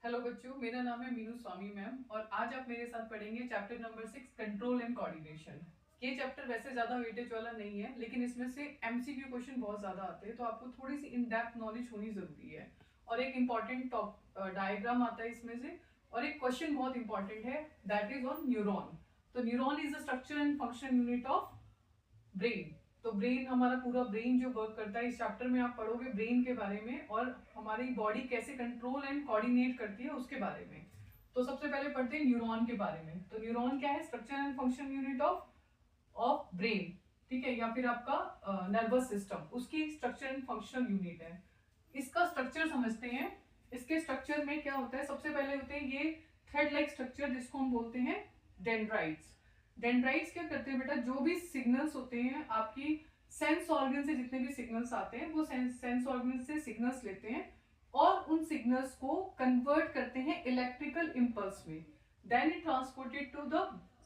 Hello बच्चों, मेरा नाम है मीनू स्वामी मैम और आज आप मेरे साथ पढ़ेंगे chapter number 6 control and coordination. ये चैप्टर वैसे ज़्यादा वेटेज वाला नहीं है, लेकिन इसमें से एमसीक्यू क्वेश्चन बहुत ज़्यादा आते हैं, तो आपको थोड़ी सी इन डेप्थ नॉलेज होनी ज़रूरी है। और एक इम्पॉर्टेंट डायग्राम आता है इसमें से, और एक क्वेश्चन बहुत इंपॉर्टेंट है, दैट इज ऑन न्यूरॉन। तो neuron is the structure and function unit of brain. तो ब्रेन, हमारा पूरा ब्रेन जो वर्क करता है, इस चैप्टर में आप पढ़ोगे ब्रेन के बारे में और हमारी बॉडी कैसे कंट्रोल एंड कोऑर्डिनेट करती है उसके बारे में। तो सबसे पहले पढ़ते हैं न्यूरॉन के बारे में। तो न्यूरॉन क्या है? Structure and function unit of brain, ठीक है, या फिर आपका नर्वस सिस्टम, उसकी स्ट्रक्चर एंड फंक्शनल यूनिट है। इसका स्ट्रक्चर समझते हैं। इसके स्ट्रक्चर में क्या होता है? सबसे पहले होते हैं ये थ्रेड लाइक स्ट्रक्चर, जिसको हम बोलते हैं डेंड्राइट्स। डेंड्राइट्स क्या करते हैं बेटा? जो भी सिग्नल्स होते हैं आपकी सेंस ऑर्गन से, जितने भी सिग्नल्स आते हैं वो सेंस ऑर्गन से सिग्नल्स लेते हैं और उन सिग्नल्स को कन्वर्ट करते हैं इलेक्ट्रिकल इंपल्स में। Then it transported to the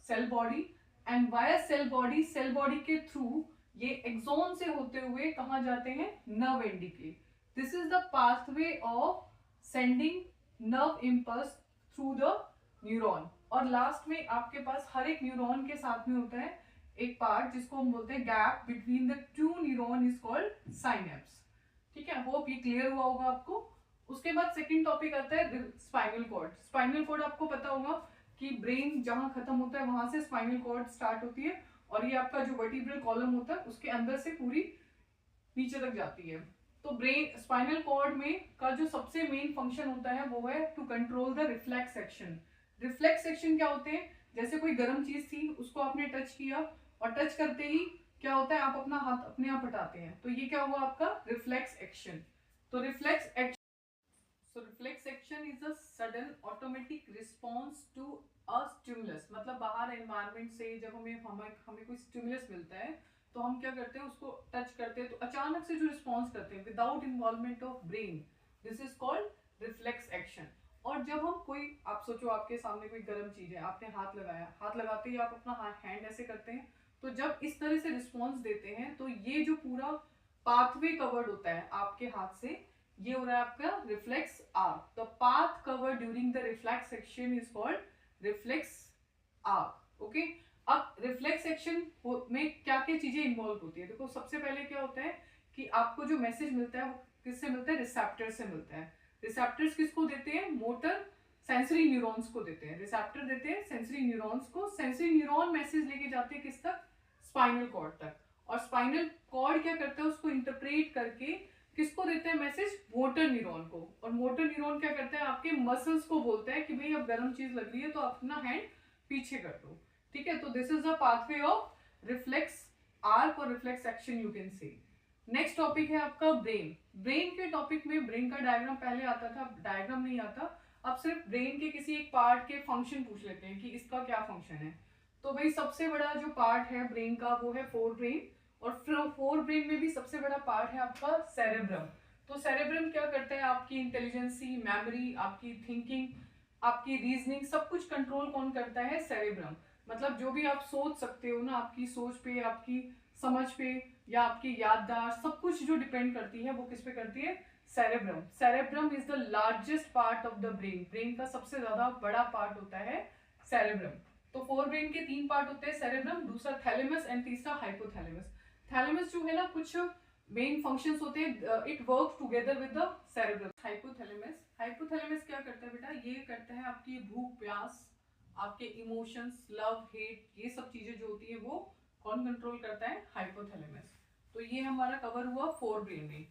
cell body and via cell body, cell body के थ्रू ये एक्सोन से होते हुए कहाँ जाते हैं? नर्व एंडिके। This is the pathway of sending nerve impulse through the neuron. और लास्ट में आपके पास हर एक न्यूरॉन के साथ में होता है एक पार्ट जिसको हम बोलते हैं gap between the two neuron, is called synapse. ठीक है, होप ये क्लियर हुआ होगा आपको। उसके बाद सेकंड टॉपिक आता है स्पाइनल कॉर्ड। स्पाइनल कॉर्ड आपको पता होगा कि ब्रेन जहां खत्म होता है वहां से स्पाइनल कॉर्ड स्टार्ट होती है, और ये आपका जो वर्टिब्रल कॉलम होता है उसके अंदर से पूरी नीचे तक जाती है। तो ब्रेन स्पाइनल कॉर्ड में का जो सबसे मेन फंक्शन होता है वो है to control the reflex action. Reflex action क्या होते हैं? जैसे कोई गर्म चीज थी, उसको आपने टच किया और टच करते ही क्या होता है? आप अपना हाथ अपने आप हटाते हैं, तो ये क्या हुआ? आपका रिफ्लेक्स एक्शन। तो reflex action, so reflex action is a sudden automatic response to a stimulus। मतलब बाहर एनवायरनमेंट से जब हमें कोई स्टिमुलस मिलता है तो हम क्या करते हैं? उसको टच करते हैं, तो अचानक से जो रिस्पॉन्स करते हैं without involvement of brain, this is called reflex action. और जब हम कोई, आप सोचो आपके सामने कोई गर्म चीज है, आपने हाथ लगाया, हाथ लगाते ही आप अपना हैंड ऐसे करते हैं, तो जब इस तरह से रिस्पॉन्स देते हैं तो ये जो पूरा पाथवे कवर्ड होता है आपके हाथ से, ये हो रहा है आपका reflex arc. The path cover during the reflex action is called reflex arc. Okay, अब रिफ्लेक्स एक्शन में क्या क्या चीजें इन्वॉल्व होती है? देखो, सबसे पहले क्या होता है कि आपको जो मैसेज मिलता है वो किससे मिलता है? रिसेप्टर से मिलता है। रिसेप्टर्स किसको देते हैं? मोटर सेंसरी न्यूरॉन्स को देते हैं। रिसेप्टर देते हैं सेंसरी न्यूरॉन्स को। सेंसरी न्यूरॉन मैसेज लेके जाते हैं किस तक? स्पाइनल कॉर्ड तक। और स्पाइनल कॉर्ड क्या करता है? उसको इंटरप्रेट करके किसको देते हैं मैसेज? मोटर न्यूरॉन को। और मोटर न्यूरॉन क्या करता है? आपके मसल्स को बोलता है कि भाई अब गर्म चीज लग रही है तो अपना हैंड पीछे कर दो। ठीक है, तो this is the pathway of reflex arc और reflex action, you can say. Next topic है आपका ब्रेन। ब्रेन के टॉपिक में ब्रेन का डायग्राम पहले आता था, डायग्राम नहीं आता। अब सिर्फ ब्रेन के किसी एक पार्ट के फंक्शन पूछ लेते हैं कि इसका क्या फंक्शन है। तो भाई सबसे बड़ा जो पार्ट है ब्रेन का वो है फोर ब्रेन, और फोर ब्रेन में भी सबसे बड़ा पार्ट है आपका सेरेब्रम। तो सेरेब्रम क्या करता है? आपकी इंटेलिजेंसी, मेमोरी, आपकी थिंकिंग, आपकी रीजनिंग, सब कुछ कंट्रोल कौन करता है? सेरेब्रम। मतलब जो भी आप सोच सकते हो ना, आपकी सोच पे, आपकी समझ पे, या आपकी याददाश्त, सब कुछ जो डिपेंड करती है वो किस पे करती है? Cerebrum. Cerebrum is the largest part of the brain. Brain का सबसे ज्यादा बड़ा पार्ट होता है सेरेब्रम। तो फोर ब्रेन के तीन पार्ट होते हैं, सेरेब्रम, दूसरा थैलेमस एंड तीसरा हाइपोथैलेमस। थैलेमस जो है ना, कुछ मेन फंक्शंस होते हैं, it works together with the cerebrum. Hypothalamus, hypothalamus क्या करता है बेटा? ये करता है आपकी भूख प्यास, आपके इमोशंस, लव हेट, ये सब चीजें जो होती है वो कौन कंट्रोल करता है? हाइपोथैलेमस। तो ये हमारा कवर हुआ फोर ब्रेन में।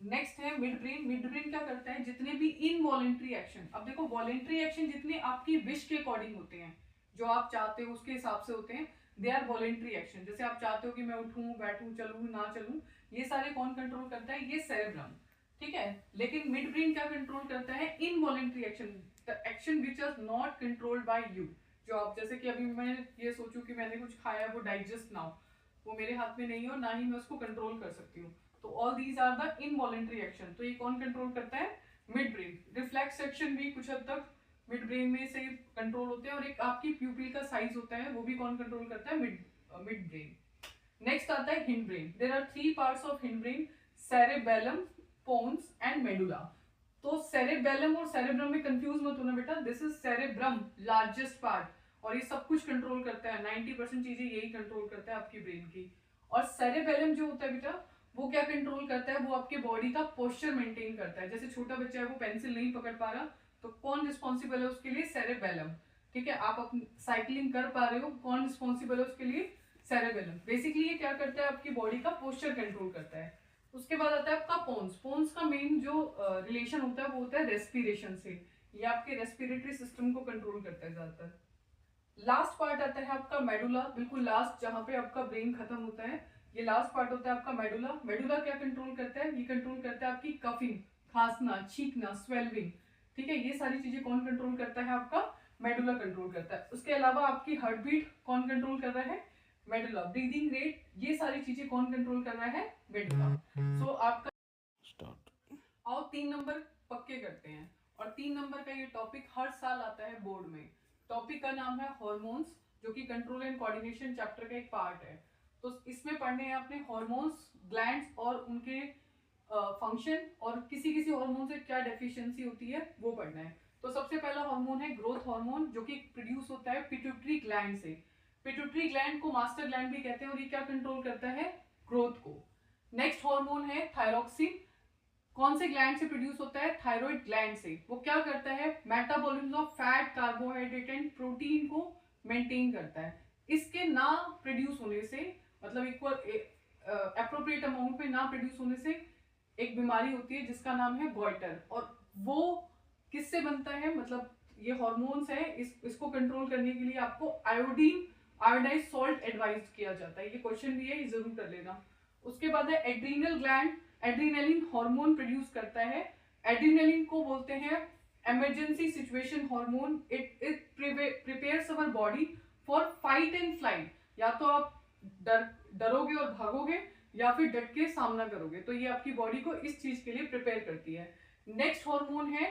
नेक्स्ट है मिड ब्रेन। मिड ब्रेन क्या करता है? जितने भी इनवॉलेंट्री एक्शन, अब देखो वॉलेंट्री एक्शन जितने आपकी विश के अकॉर्डिंग होते हैं, जो आप चाहते हो उसके हिसाब से होते हैं, दे आर वॉलेंट्री एक्शन। जैसे आप चाहते हो कि मैं उठूं, बैठूं, चलूं, ना चलूं, ये सारे कौन कंट्रोल करता है? ये सेरेब्रम। ठीक है, लेकिन मिड ब्रेन क्या कंट्रोल करता है? Involuntary action, the action which are not controlled by you. जो आप, जैसे कि अभी मैं ये सोचूं कि मैंने कुछ खाया, वो डाइजेस्ट ना हो, वो मेरे हाथ में नहीं हो, ना ही मैं उसको कंट्रोल कर सकती हूँ। तो all these are the involuntary action. तो ये कौन कंट्रोल करता है? Mid brain. रिफ्लेक्स एक्शन भी कुछ हद तक मिड ब्रेन में से कंट्रोल होते हैं। और एक आपकी प्यूपिल का साइज होता है, वो भी कौन कंट्रोल करता है? Mid brain. नेक्स्ट आता है hind brain. There are three parts of hind brain, cerebellum, pons and medulla. तो सेरेबेलम और सेरेब्रम में कंफ्यूज मत होना बेटा, this is cerebrum, largest part, और ये सब कुछ कंट्रोल करता है, 90% चीजें यही कंट्रोल करता है आपकी ब्रेन की। और सेरेबेलम जो होता है बेटा, वो क्या कंट्रोल करता है, वो आपके बॉडी का पोस्चर मेंटेन करता है। जैसे छोटा बच्चा है, वो पेंसिल नहीं पकड़ पा रहा, तो कौन रिस्पॉन्सिबल है उसके लिए, सेरेबेलम। ठीक है, आप अपनी साइकिलिंग कर पा रहे हो, कौन रिस्पॉन्सिबल है उसके लिए, सेरेबेलम। बेसिकली ये क्या करता है, आपकी बॉडी का पोस्चर कंट्रोल करता है। उसके बाद आता है आपका पोन्स। पोन्स का मेन जो रिलेशन होता है वो होता है रेस्पिरेशन से, ये आपके रेस्पिरेटरी सिस्टम को कंट्रोल करता है ज्यादातर। लास्ट पार्ट आता है आपका मेडुला, बिल्कुल लास्ट, जहां पे आपका ब्रेन खत्म होता है, ये लास्ट पार्ट होता है आपका मेडुला। मेडुला क्या कंट्रोल करता है, ये कंट्रोल करता है आपकी कफिंग, खांसना, छींकना, स्वेलिंग। ठीक है, ये सारी चीजें कौन कंट्रोल करता है, आपका मेडुला कंट्रोल करता है। उसके अलावा आपकी हार्ट बीट कौन कंट्रोल कर रहा है, मेडुला। ब्रीदिंग रेट, ये सारी चीजें कौन कंट्रोल कर रहा है, मेडुला। सो आपका स्टार्ट। आओ 3 नंबर पक्के करते हैं, और 3 नंबर का ये टॉपिक हर साल आता है बोर्ड में। टॉपिक का नाम है हॉर्मोन्स, जो कि कंट्रोल एंड कोऑर्डिनेशन चैप्टर का एक पार्ट है। तो इसमें पढ़ने हैं आपने हॉर्मोन्स, ग्लैंड्स और उनके फंक्शन, और किसी किसी हार्मोन से क्या डेफिशिएंसी होती है वो पढ़ना है। तो सबसे पहला हार्मोन है ग्रोथ हार्मोन, जो कि प्रोड्यूस होता है पिट्यूटरी ग्लैंड से। पिट्यूटरी ग्लैंड को मास्टर ग्लैंड भी कहते हैं, और ये क्या कंट्रोल करता है, ग्रोथ को। नेक्स्ट हार्मोन है थायरॉक्सिन, कौन से ग्लैंड से प्रोड्यूस होता है, थायराइड ग्लैंड से। वो क्या करता है, metabolism of fat, carbohydrate and protein को मेंटेन करता है। इसके ना प्रोड्यूस होने से, मतलब इक्वल एप्रोप्रिएट अमाउंट में ना प्रोड्यूस होने से एक बीमारी होती है जिसका नाम है गॉइटर। और वो किससे बनता है, मतलब ये हॉर्मोन्स है, इसको कंट्रोल करने के लिए आपको आयोडाइज सॉल्ट एडवाइज किया जाता है। ये क्वेश्चन भी है, ये जरूर कर लेना। उसके बाद है adrenal gland, adrenaline hormone produce करता है। एड्रीनलिन को बोलते हैं emergency situation hormone. It prepares our body for fight and flight, या तो आप डरोगे और भागोगे, या फिर डट के सामना करोगे, तो ये आपकी बॉडी को इस चीज के लिए प्रिपेयर करती है। नेक्स्ट हार्मोन है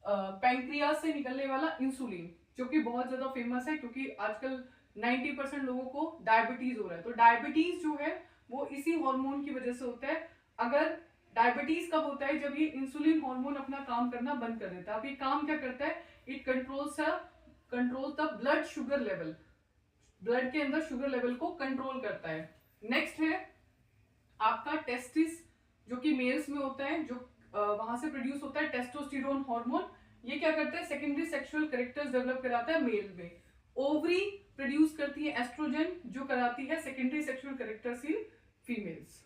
पैंक्रियास से निकलने वाला इंसुलिन, जो कि बहुत ज्यादा फेमस है, क्योंकि आजकल 90% लोगों को डायबिटीज हो रहा है। तो डायबिटीज जो है वो इसी हार्मोन की वजह से होता है। अगर डायबिटीज कब होता है, जब ये इंसुलिन हार्मोन अपना काम करना बंद कर देता है। अब ये काम क्या करता है, it controls the blood sugar level, blood के अंदर शुगर लेवल को कंट्रोल करता है। नेक्स्ट है आपका टेस्टिस, जो कि मेल्स में होता है, जो वहां से प्रोड्यूस होता है टेस्टोस्टेरोन हार्मोन। ये क्या करता है, सेकेंडरी सेक्सुअल कैरेक्टर्स डेवलप कराता है मेल में। ओवरी प्रोड्यूस करती है एस्ट्रोजन, जो कराती है secondary sexual characters in females.